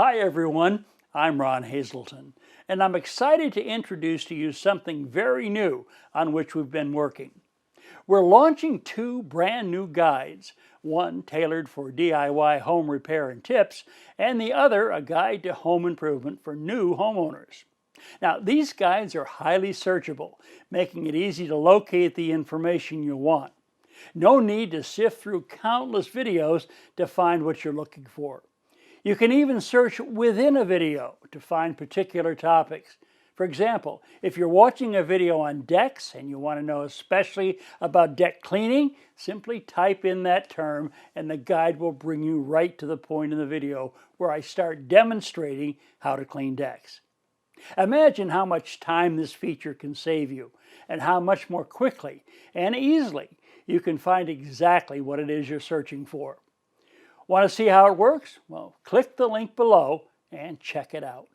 Hi everyone, I'm Ron Hazelton, and I'm excited to introduce to you something very new on which we've been working. We're launching two brand new guides, one tailored for DIY home repair and tips, and the other a guide to home improvement for new homeowners. Now, these guides are highly searchable, making it easy to locate the information you want. No need to sift through countless videos to find what you're looking for. You can even search within a video to find particular topics. For example, if you're watching a video on decks and you want to know especially about deck cleaning, simply type in that term and the guide will bring you right to the point in the video where I start demonstrating how to clean decks. Imagine how much time this feature can save you and how much more quickly and easily you can find exactly what it is you're searching for. Want to see how it works? Well, click the link below and check it out.